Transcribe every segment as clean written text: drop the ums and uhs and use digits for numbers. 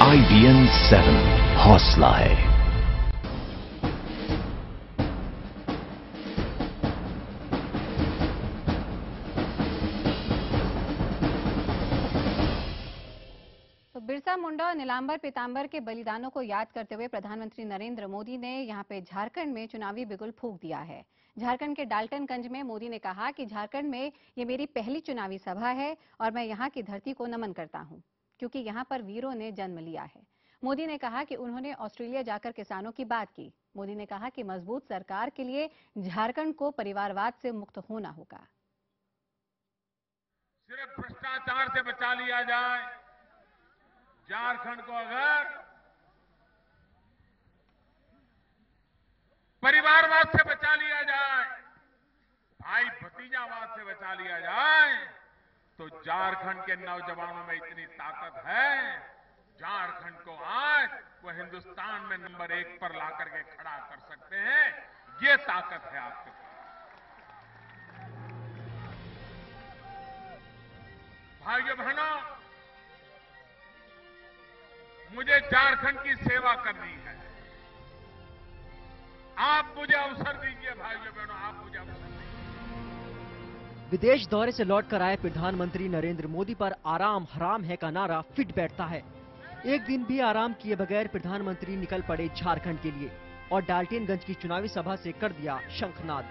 IBN 7 हौसला है। तो बिरसा मुंडा और नीलांबर पीतांबर के बलिदानों को याद करते हुए प्रधानमंत्री नरेंद्र मोदी ने यहां पे झारखंड में चुनावी बिगुल फूंक दिया है। झारखंड के डाल्टनगंज में मोदी ने कहा कि झारखंड में ये मेरी पहली चुनावी सभा है और मैं यहां की धरती को नमन करता हूं, क्योंकि यहां पर वीरों ने जन्म लिया है। मोदी ने कहा कि उन्होंने ऑस्ट्रेलिया जाकर किसानों की बात की। मोदी ने कहा कि मजबूत सरकार के लिए झारखंड को परिवारवाद से मुक्त होना होगा। सिर्फ भ्रष्टाचार से बचा लिया जाए, झारखंड को अगर परिवारवाद से बचा लिया जाए, भाई भतीजावाद से बचा लिया जाए, तो झारखंड के नौजवानों में इतनी ताकत है, झारखंड को आज वो हिंदुस्तान में नंबर 1 पर ला करके खड़ा कर सकते हैं। ये ताकत है आपके पास। भाइयों बहनों, मुझे झारखंड की सेवा करनी है। आप मुझे अवसर दीजिए भाइयों बहनों, आप मुझे अवसर दीजिए। विदेश दौरे से लौटकर आए प्रधानमंत्री नरेंद्र मोदी पर आराम हराम है का नारा फिट बैठता है। एक दिन भी आराम किए बगैर प्रधानमंत्री निकल पड़े झारखंड के लिए और डाल्टनगंज की चुनावी सभा से कर दिया शंखनाद।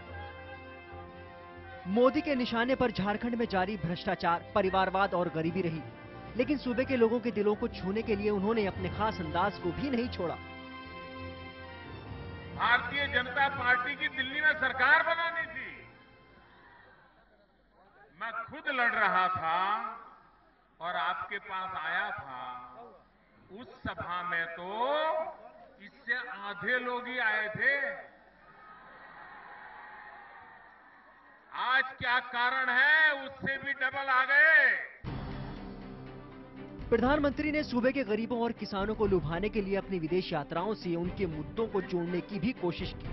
मोदी के निशाने पर झारखंड में जारी भ्रष्टाचार, परिवारवाद और गरीबी रही, लेकिन सूबे के लोगों के दिलों को छूने के लिए उन्होंने अपने खास अंदाज को भी नहीं छोड़ा। भारतीय जनता पार्टी की दिल्ली में सरकार बनानी थी। मैं खुद लड़ रहा था और आपके पास आया था। उस सभा में तो इससे आधे लोग ही आए थे। आज क्या कारण है, उससे भी डबल आ गए। प्रधानमंत्री ने सूबे के गरीबों और किसानों को लुभाने के लिए अपनी विदेश यात्राओं से उनके मुद्दों को जोड़ने की भी कोशिश की।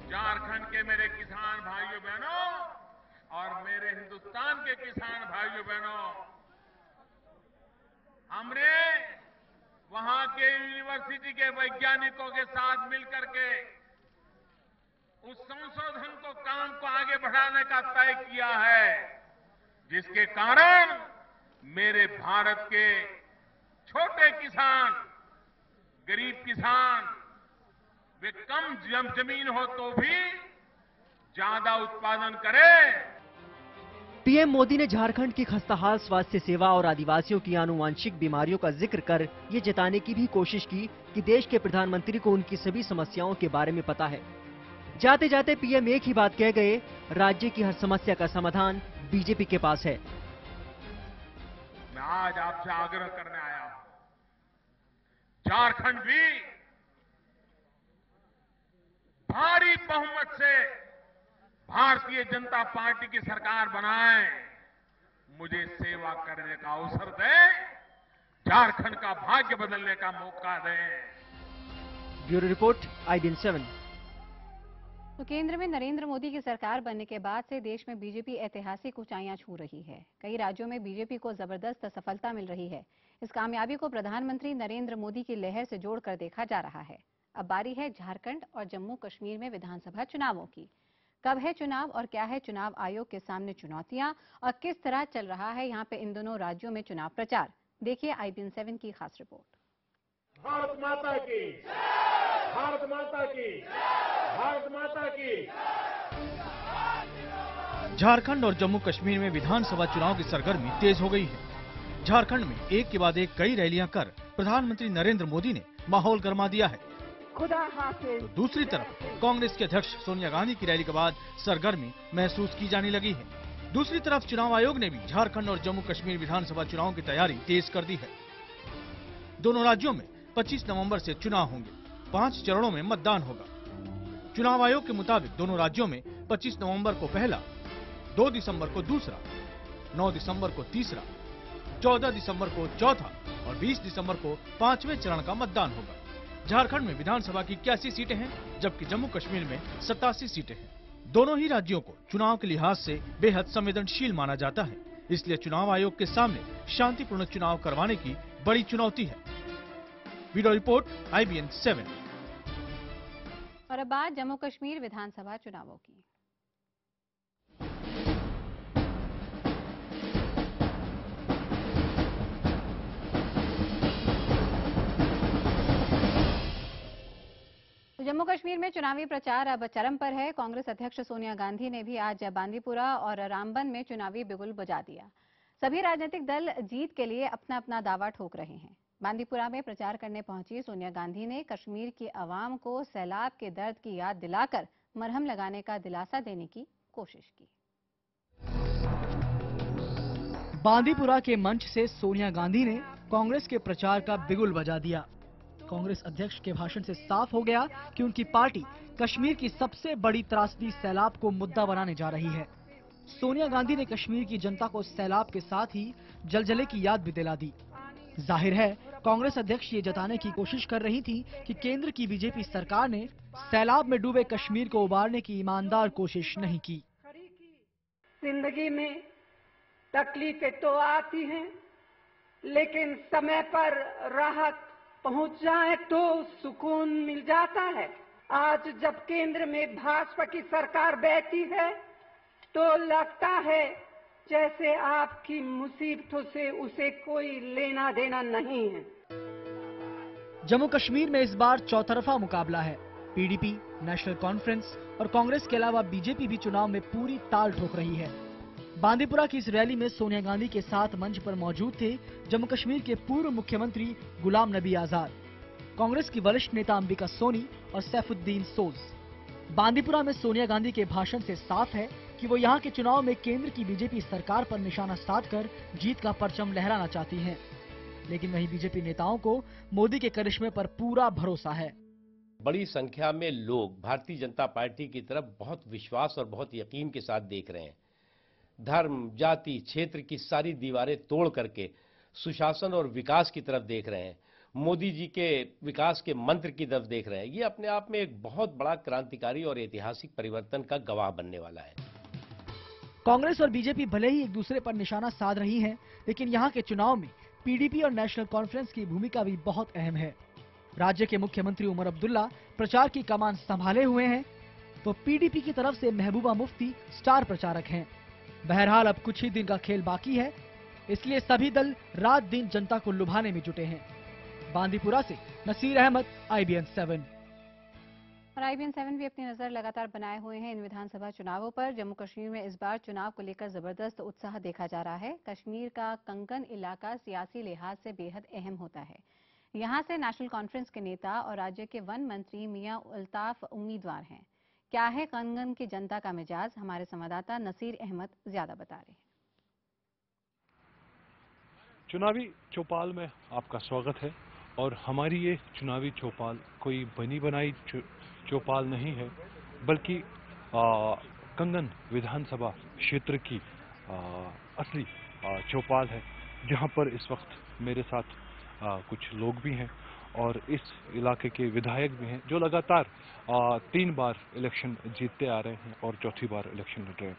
झारखंड के मेरे किसान भाइयों बहनों और मेरे हिंदुस्तान के किसान भाइयों बहनों, हमने वहां के यूनिवर्सिटी के वैज्ञानिकों के साथ मिलकर के उस संशोधन को काम को आगे बढ़ाने का तय किया है, जिसके कारण मेरे भारत के छोटे किसान, गरीब किसान, वे कम जमीन हो तो भी ज्यादा उत्पादन करें। पीएम मोदी ने झारखंड की खस्ताहाल स्वास्थ्य सेवा और आदिवासियों की आनुवांशिक बीमारियों का जिक्र कर ये जताने की भी कोशिश की कि देश के प्रधानमंत्री को उनकी सभी समस्याओं के बारे में पता है। जाते जाते पीएम एक ही बात कह गए, राज्य की हर समस्या का समाधान बीजेपी के पास है। मैं आज आपसे आग्रह करने आया हूं, झारखंड भी भारी बहुमत से भारतीय जनता पार्टी की सरकार बनाए, मुझे सेवा करने का अवसर दें, झारखंड का भाग्य बदलने का मौका दें। Bureau report, IBN 7। तो केंद्र में नरेंद्र मोदी की सरकार बनने के बाद से देश में बीजेपी ऐतिहासिक ऊंचाइयां छू रही है। कई राज्यों में बीजेपी को जबरदस्त सफलता मिल रही है। इस कामयाबी को प्रधानमंत्री नरेंद्र मोदी की लहर से जोड़कर देखा जा रहा है। अब बारी है झारखंड और जम्मू कश्मीर में विधानसभा चुनावों की। कब है चुनाव और क्या है चुनाव आयोग के सामने चुनौतियां और किस तरह चल रहा है यहां पे इन दोनों राज्यों में चुनाव प्रचार, देखिए IBN 7 की खास रिपोर्ट। भारत माता की, भारत माता की, भारत माता की। झारखंड और जम्मू कश्मीर में विधानसभा चुनाव की सरगर्मी तेज हो गई है। झारखंड में एक के बाद एक कई रैलियां कर प्रधानमंत्री नरेंद्र मोदी ने माहौल गरमा दिया है। तो दूसरी तरफ कांग्रेस के अध्यक्ष सोनिया गांधी की रैली के बाद सरगर्मी महसूस की जाने लगी है। दूसरी तरफ चुनाव आयोग ने भी झारखंड और जम्मू कश्मीर विधानसभा चुनाव की तैयारी तेज कर दी है। दोनों राज्यों में 25 नवंबर से चुनाव होंगे। 5 चरणों में मतदान होगा। चुनाव आयोग के मुताबिक दोनों राज्यों में 25 नवंबर को पहला, 2 दिसंबर को दूसरा, 9 दिसंबर को तीसरा, 14 दिसंबर को चौथा और 20 दिसंबर को 5वें चरण का मतदान होगा। झारखंड में विधानसभा की 81 सीटें हैं, जबकि जम्मू कश्मीर में 87 सीटें हैं। दोनों ही राज्यों को चुनाव के लिहाज से बेहद संवेदनशील माना जाता है। इसलिए चुनाव आयोग के सामने शांतिपूर्ण चुनाव करवाने की बड़ी चुनौती है। Bureau report, IBN 7। और अब बात जम्मू कश्मीर विधानसभा चुनावों की। जम्मू कश्मीर में चुनावी प्रचार अब चरम पर है। कांग्रेस अध्यक्ष सोनिया गांधी ने भी आज बांदीपुरा और रामबन में चुनावी बिगुल बजा दिया। सभी राजनीतिक दल जीत के लिए अपना अपना दावा ठोक रहे हैं। बांदीपुरा में प्रचार करने पहुंची सोनिया गांधी ने कश्मीर की आवाम को सैलाब के दर्द की याद दिलाकर मरहम लगाने का दिलासा देने की कोशिश की। बांदीपुरा के मंच से सोनिया गांधी ने कांग्रेस के प्रचार का बिगुल बजा दिया। कांग्रेस अध्यक्ष के भाषण से साफ हो गया कि उनकी पार्टी कश्मीर की सबसे बड़ी त्रासदी सैलाब को मुद्दा बनाने जा रही है। सोनिया गांधी ने कश्मीर की जनता को सैलाब के साथ ही जलजले की याद भी दिला दी। जाहिर है कांग्रेस अध्यक्ष ये जताने की कोशिश कर रही थी कि केंद्र की बीजेपी सरकार ने सैलाब में डूबे कश्मीर को उबारने की ईमानदार कोशिश नहीं की। जिंदगी में तकलीफें तो आती हैं, लेकिन समय पर राहत पहुंच जाए तो सुकून मिल जाता है। आज जब केंद्र में भाजपा की सरकार बैठी है तो लगता है जैसे आपकी मुसीबतों से उसे कोई लेना देना नहीं है। जम्मू कश्मीर में इस बार चौतरफा मुकाबला है। पीडीपी, नेशनल कॉन्फ्रेंस और कांग्रेस के अलावा बीजेपी भी चुनाव में पूरी ताल ठोक रही है। बांदीपुरा की इस रैली में सोनिया गांधी के साथ मंच पर मौजूद थे जम्मू कश्मीर के पूर्व मुख्यमंत्री गुलाम नबी आजाद, कांग्रेस की वरिष्ठ नेता अंबिका सोनी और सैफुद्दीन सोज। बांदीपुरा में सोनिया गांधी के भाषण से साफ है कि वो यहाँ के चुनाव में केंद्र की बीजेपी सरकार पर निशाना साधकर जीत का परचम लहराना चाहती हैं। लेकिन वहीं बीजेपी नेताओं को मोदी के करिश्मे पर पूरा भरोसा है। बड़ी संख्या में लोग भारतीय जनता पार्टी की तरफ बहुत विश्वास और बहुत यकीन के साथ देख रहे हैं। धर्म, जाति, क्षेत्र की सारी दीवारें तोड़ करके सुशासन और विकास की तरफ देख रहे हैं। मोदी जी के विकास के मंत्र की तरफ देख रहे हैं। ये अपने आप में एक बहुत बड़ा क्रांतिकारी और ऐतिहासिक परिवर्तन का गवाह बनने वाला है। कांग्रेस और बीजेपी भले ही एक दूसरे पर निशाना साध रही हैं, लेकिन यहाँ के चुनाव में पीडीपी और नेशनल कॉन्फ्रेंस की भूमिका भी बहुत अहम है। राज्य के मुख्यमंत्री उमर अब्दुल्ला प्रचार की कमान संभाले हुए हैं, तो पीडीपी की तरफ से महबूबा मुफ्ती स्टार प्रचारक हैं। बहरहाल अब कुछ ही दिन का खेल बाकी है, इसलिए सभी दल रात दिन जनता को लुभाने में जुटे हैं। बांदीपुरा से नसीर अहमद, IBN 7। और IBN 7 भी अपनी नजर लगातार बनाए हुए हैं इन विधानसभा चुनावों पर। जम्मू कश्मीर में इस बार चुनाव को लेकर जबरदस्त उत्साह देखा जा रहा है। कश्मीर का कंगन इलाका सियासी लिहाज से बेहद अहम होता है। यहाँ से नेशनल कॉन्फ्रेंस के नेता और राज्य के वन मंत्री मियां अल्ताफ उम्मीदवार हैं। क्या है कंगन की जनता का मिजाज, हमारे संवाददाता नसीर अहमद ज्यादा बता रहे हैं। चुनावी चौपाल में आपका स्वागत है। और हमारी ये चुनावी चौपाल कोई बनी बनाई चौपाल नहीं है, बल्कि कंगन विधानसभा क्षेत्र की असली चौपाल है, जहां पर इस वक्त मेरे साथ कुछ लोग भी हैं और इस इलाके के विधायक भी हैं, जो लगातार 3 बार इलेक्शन जीतते आ रहे हैं और चौथी बार इलेक्शन लड़ रहे हैं।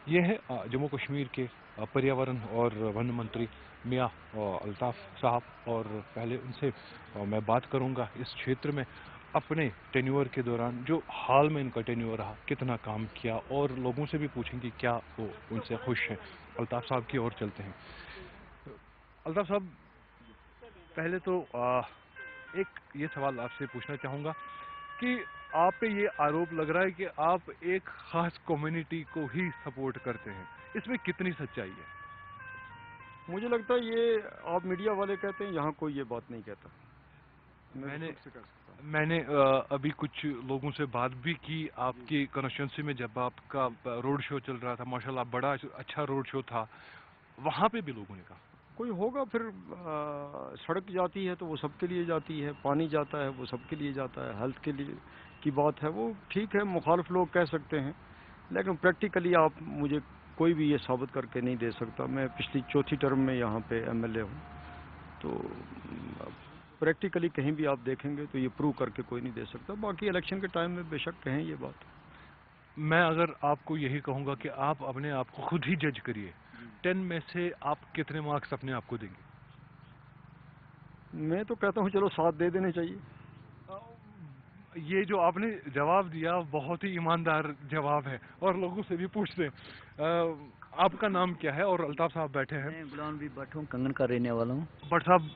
ये है जम्मू कश्मीर के पर्यावरण और वन मंत्री मियां अल्ताफ साहब। और पहले उनसे मैं बात करूंगा इस क्षेत्र में अपने टेन्योर के दौरान, जो हाल में इनका टेन्योर रहा, कितना काम किया, और लोगों से भी पूछेंगे क्या वो उनसे खुश हैं। अल्ताफ साहब की ओर चलते हैं। अल्ताफ साहब, पहले तो एक ये सवाल आपसे पूछना चाहूँगा कि आप पे ये आरोप लग रहा है कि आप एक खास कम्युनिटी को ही सपोर्ट करते हैं, इसमें कितनी सच्चाई है? मुझे लगता है ये आप मीडिया वाले कहते हैं, यहाँ कोई ये बात नहीं कहता। मैंने अभी कुछ लोगों से बात भी की आपकी कॉन्स्टिट्यूंसी में, जब आपका रोड शो चल रहा था, माशाल्लाह बड़ा अच्छा रोड शो था, वहाँ पे भी लोगों ने कहा कोई होगा, फिर सड़क जाती है तो वो सबके लिए जाती है, पानी जाता है वो सबके लिए जाता है, हेल्थ के लिए की बात है, वो ठीक है, मुखालिफ लोग कह सकते हैं, लेकिन प्रैक्टिकली आप मुझे कोई भी ये साबित करके नहीं दे सकता। मैं पिछली चौथी टर्म में यहाँ पे MLA हूँ, तो प्रैक्टिकली कहीं भी आप देखेंगे तो ये प्रूव करके कोई नहीं दे सकता। बाकी इलेक्शन के टाइम में बेशक कहें ये बात। मैं अगर आपको यही कहूँगा कि आप अपने आप को खुद ही जज करिए 10 में से आप कितने मार्क्स अपने आप को देंगे? मैं तो कहता हूँ चलो 7 दे देने चाहिए। ये जो आपने जवाब दिया बहुत ही ईमानदार जवाब है और लोगों से भी पूछते हैं। आपका नाम क्या है? और अल्ताफ साहब बैठे हैं। मैं गुलाम नबी भट्ट हूँ, कंगन का रहने वाला हूँ। भट्ट साहब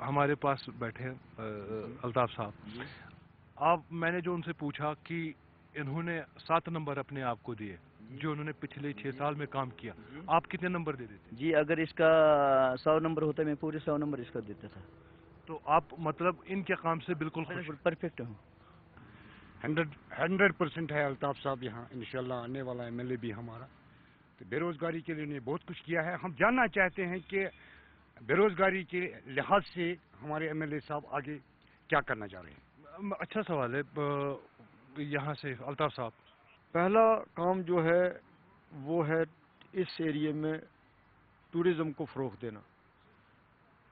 हमारे पास बैठे हैं। अल्ताफ साहब, मैंने जो उनसे पूछा कि इन्होंने 7 नंबर अपने आप को दिए जो उन्होंने पिछले 6 साल में काम किया, आप कितने नंबर दे देते? जी, अगर इसका 100 नंबर होता मैं पूरे 100 नंबर इसका देता था। तो आप मतलब इनके काम से बिल्कुल परफेक्ट हूँ। 100% है अल्ताफ साहब यहाँ इंशाल्लाह आने वाला MLA भी हमारा। तो बेरोजगारी के लिए उन्हें बहुत कुछ किया है। हम जानना चाहते हैं कि बेरोजगारी के लिहाज से हमारे MLA साहब आगे क्या करना चाह रहे हैं। अच्छा सवाल है यहाँ से अल्ताफ साहब। पहला काम जो है वो है इस एरिया में टूरिज्म को फ़रोग़ देना।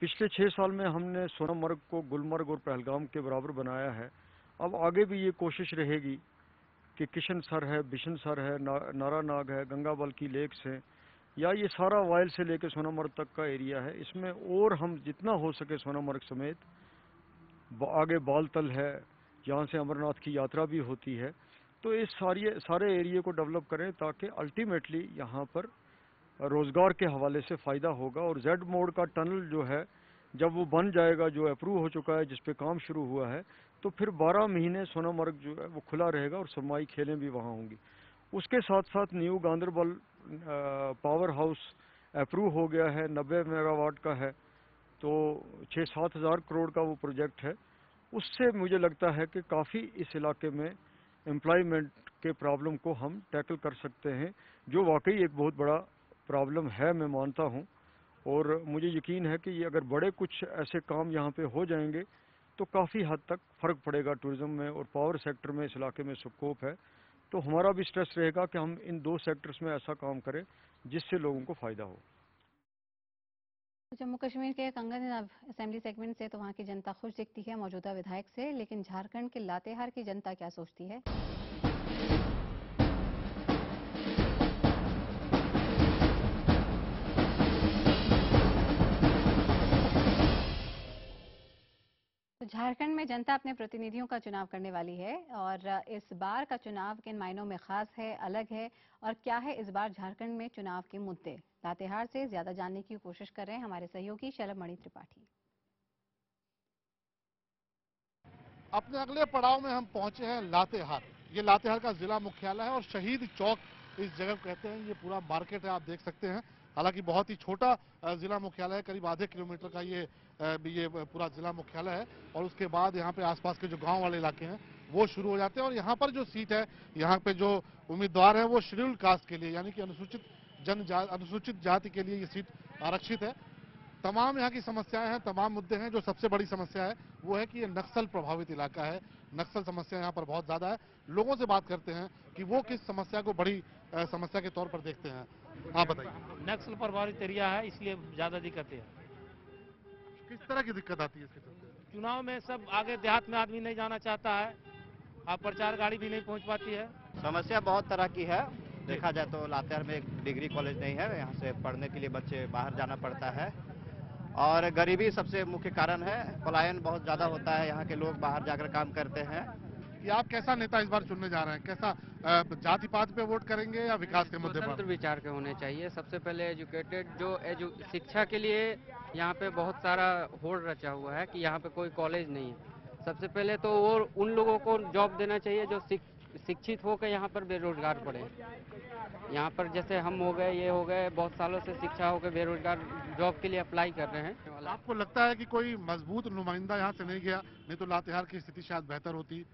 पिछले 6 साल में हमने सोनमर्ग को गुलमर्ग और पहलगाम के बराबर बनाया है। अब आगे भी ये कोशिश रहेगी कि किशन सर है, बिशन सर है, नारा नाग है, गंगाबल की लेक्स हैं, या ये सारा वाइल से लेकर सोनमर्ग तक का एरिया है। इसमें और हम जितना हो सके सोनमर्ग समेत आगे बालतल है, यहाँ से अमरनाथ की यात्रा भी होती है, तो इस सारे एरिया को डेवलप करें ताकि अल्टीमेटली यहाँ पर रोज़गार के हवाले से फ़ायदा होगा। और जेड मोड़ का टनल जो है जब वो बन जाएगा, जो अप्रूव हो चुका है, जिस पे काम शुरू हुआ है, तो फिर 12 महीने सोनमर्ग जो है वो खुला रहेगा और सरमाई खेलें भी वहाँ होंगी। उसके साथ साथ new Ganderbal power house approve हो गया है, 90 मेगावाट का है, तो 6-7 हज़ार करोड़ का वो प्रोजेक्ट है। उससे मुझे लगता है कि काफ़ी इस इलाके में एम्प्लॉयमेंट के प्रॉब्लम को हम टैकल कर सकते हैं, जो वाकई एक बहुत बड़ा प्रॉब्लम है, मैं मानता हूँ। और मुझे यकीन है कि ये अगर बड़े कुछ ऐसे काम यहाँ पे हो जाएंगे तो काफ़ी हद तक फ़र्क पड़ेगा टूरिज़्म में और पावर सेक्टर में। इस इलाके में स्कोप है, तो हमारा भी स्ट्रेस रहेगा कि हम इन 2 सेक्टर्स में ऐसा काम करें जिससे लोगों को फ़ायदा हो। जम्मू कश्मीर के कंगन असेंबली सेगमेंट से तो वहाँ की जनता खुश दिखती है मौजूदा विधायक से, लेकिन झारखंड के लातेहार की जनता क्या सोचती है? तो झारखंड में जनता अपने प्रतिनिधियों का चुनाव करने वाली है, और इस बार का चुनाव किन मायनों में खास है, अलग है, और क्या है इस बार झारखंड में चुनाव के मुद्दे? लातेहार से ज्यादा जानने की कोशिश कर रहे हैं हमारे सहयोगी शलभमणि त्रिपाठी। अपने अगले पड़ाव में हम पहुंचे हैं लातेहार। ये लातेहार का जिला मुख्यालय है और शहीद चौक इस जगह को कहते हैं। ये पूरा मार्केट है, आप देख सकते हैं। हालांकि बहुत ही छोटा जिला मुख्यालय है, करीब आधे किलोमीटर का ये पूरा जिला मुख्यालय है। और उसके बाद यहाँ पे आसपास के जो गांव वाले इलाके हैं वो शुरू हो जाते हैं। और यहाँ पर जो सीट है, यहाँ पे जो उम्मीदवार है वो शेड्यूल्ड कास्ट के लिए, यानी कि अनुसूचित जाति के लिए ये सीट आरक्षित है। तमाम यहाँ की समस्याएं हैं, तमाम मुद्दे हैं। जो सबसे बड़ी समस्या है वो है कि ये नक्सल प्रभावित इलाका है। नक्सल समस्या यहाँ पर बहुत ज्यादा है। लोगों से बात करते हैं कि वो किस समस्या को बड़ी समस्या के तौर पर देखते हैं। आप बताइए। नक्सल प्रभावित एरिया है, इसलिए ज्यादा दिक्कतें हैं। किस तरह की दिक्कत आती है इसके चलते? चुनाव में सब आगे देहात में आदमी नहीं जाना चाहता है, आप प्रचार गाड़ी भी नहीं पहुंच पाती है। समस्या बहुत तरह की है। देखा जाए तो लातेहार में एक डिग्री कॉलेज नहीं है, यहाँ से पढ़ने के लिए बच्चे बाहर जाना पड़ता है। और गरीबी सबसे मुख्य कारण है, पलायन बहुत ज्यादा होता है, यहाँ के लोग बाहर जाकर काम करते हैं। कि आप कैसा नेता इस बार चुनने जा रहे हैं? कैसा जाति पात पे वोट करेंगे या विकास के मुद्दे पर? स्वतंत्र विचार के होने चाहिए। सबसे पहले एजुकेटेड, जो शिक्षा के लिए यहाँ पे बहुत सारा होड़ रचा हुआ है कि यहाँ पे कोई कॉलेज नहीं है। सबसे पहले तो वो उन लोगों को जॉब देना चाहिए जो शिक्षित होकर यहाँ पर बेरोजगार पड़े। यहाँ पर जैसे हम हो गए, ये हो गए, बहुत सालों से शिक्षा होकर बेरोजगार जॉब के लिए अप्लाई कर रहे हैं। आपको लगता है कि कोई मजबूत नुमाइंदा यहाँ से नहीं गया, नहीं तो लातेहार की स्थिति शायद बेहतर होती?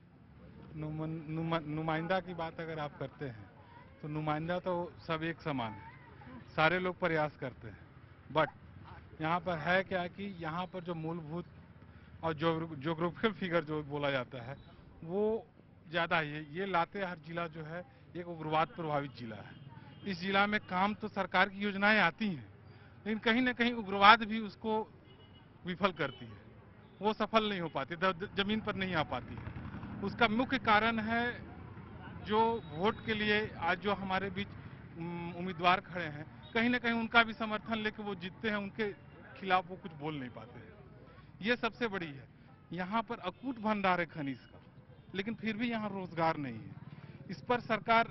नुमाइंदा की बात अगर आप करते हैं तो नुमाइंदा तो सब एक समान है, सारे लोग प्रयास करते हैं। बट यहाँ पर है क्या कि यहाँ पर जो मूलभूत और ज्योग्राफिकल फिगर जो बोला जाता है वो ज़्यादा है। ये लातेहार जिला जो है एक उग्रवाद प्रभावित जिला है। इस जिला में काम तो सरकार की योजनाएं आती हैं, लेकिन कहीं ना कहीं उग्रवाद भी उसको विफल करती है, वो सफल नहीं हो पाती, जमीन पर नहीं आ पाती है। उसका मुख्य कारण है जो वोट के लिए आज जो हमारे बीच उम्मीदवार खड़े हैं, कहीं ना कहीं उनका भी समर्थन लेके वो जीतते हैं, उनके खिलाफ वो कुछ बोल नहीं पाते हैं। ये सबसे बड़ी है। यहाँ पर अकूट भंडार है खनिज का, लेकिन फिर भी यहाँ रोजगार नहीं है। इस पर सरकार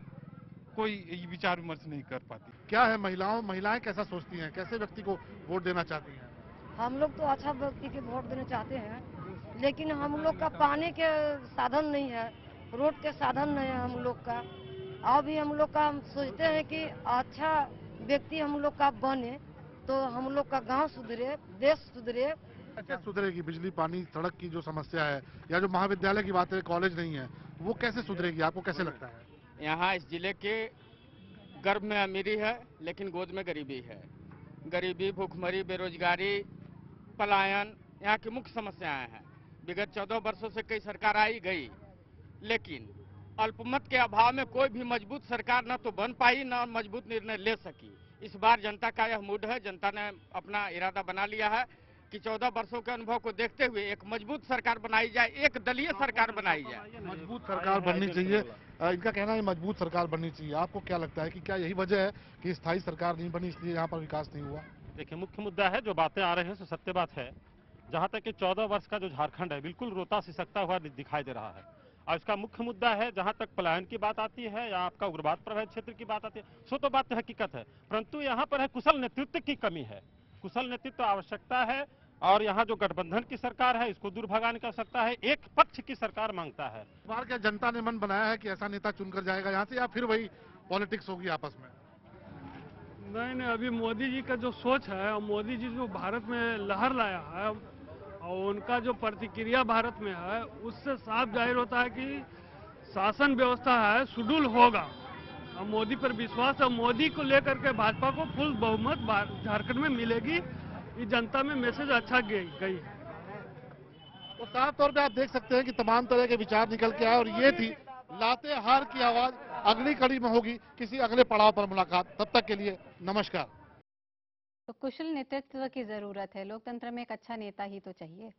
कोई विचार विमर्श नहीं कर पाती। क्या है महिलाएं कैसा सोचती हैं, कैसे व्यक्ति को वोट देना चाहती हैं? हम लोग तो अच्छा व्यक्ति के वोट देना चाहते हैं, लेकिन हम लोग का पानी के साधन नहीं है, रोड के साधन नहीं है हम लोग का। अभी हम लोग का हम सोचते हैं कि अच्छा व्यक्ति हम लोग का बने तो हम लोग का गांव सुधरे, देश सुधरे। क्या सुधरेगी? बिजली, पानी, सड़क की जो समस्या है, या जो महाविद्यालय की बात है, कॉलेज नहीं है, वो कैसे सुधरेगी? आपको कैसे लगता है? यहाँ इस जिले के गर्भ में अमीरी है, लेकिन गोद में गरीबी है। गरीबी, भूखमरी, बेरोजगारी, पलायन यहाँ की मुख्य समस्याएं हैं। विगत 14 वर्षों से कई सरकार आई गई, लेकिन अल्पमत के अभाव में कोई भी मजबूत सरकार न तो बन पाई न मजबूत निर्णय ले सकी। इस बार जनता का यह मूड है, जनता ने अपना इरादा बना लिया है कि 14 वर्षों के अनुभव को देखते हुए एक मजबूत सरकार बनाई जाए, एक दलीय सरकार बनाई जाए। मजबूत सरकार बननी चाहिए, इनका कहना है मजबूत सरकार बननी चाहिए। आपको क्या लगता है कि क्या यही वजह है कि स्थायी सरकार नहीं बनी, इसलिए यहाँ पर विकास नहीं हुआ? देखिए, मुख्य मुद्दा है, जो बातें आ रही हैं सो सत्य बात है। जहाँ तक कि 14 वर्ष का जो झारखंड है बिल्कुल रोता सिसकता हुआ दिखाई दे रहा है, और इसका मुख्य मुद्दा है जहाँ तक पलायन की बात आती है या आपका उग्रवाद प्रभावित क्षेत्र की बात आती है, सो तो बात हकीकत है, परंतु यहाँ पर है कुशल नेतृत्व की कमी है। कुशल नेतृत्व आवश्यकता है, और यहाँ जो गठबंधन की सरकार है इसको दूर भगाने की आवश्यकता है, एक पक्ष की सरकार मांगता है। इस बार क्या जनता ने मन बनाया है कि ऐसा नेता चुनकर जाएगा यहाँ से, या फिर वही पॉलिटिक्स होगी आपस में? नहीं, अभी मोदी जी का जो सोच है और मोदी जी जो भारत में लहर लाया है और उनका जो प्रतिक्रिया भारत में है, उससे साफ जाहिर होता है कि शासन व्यवस्था है सुडौल होगा। और मोदी पर विश्वास है, मोदी को लेकर के भाजपा को फुल बहुमत झारखंड में मिलेगी। ये जनता में मैसेज अच्छा गई है। तो साफ तौर पे आप देख सकते हैं कि तमाम तरह के विचार निकल के आए, और ये थी लातेहार की आवाज। अगली कड़ी में होगी किसी अगले पड़ाव पर मुलाकात, तब तक के लिए नमस्कार। तो कुशल नेतृत्व की जरूरत है, लोकतंत्र में एक अच्छा नेता ही तो चाहिए।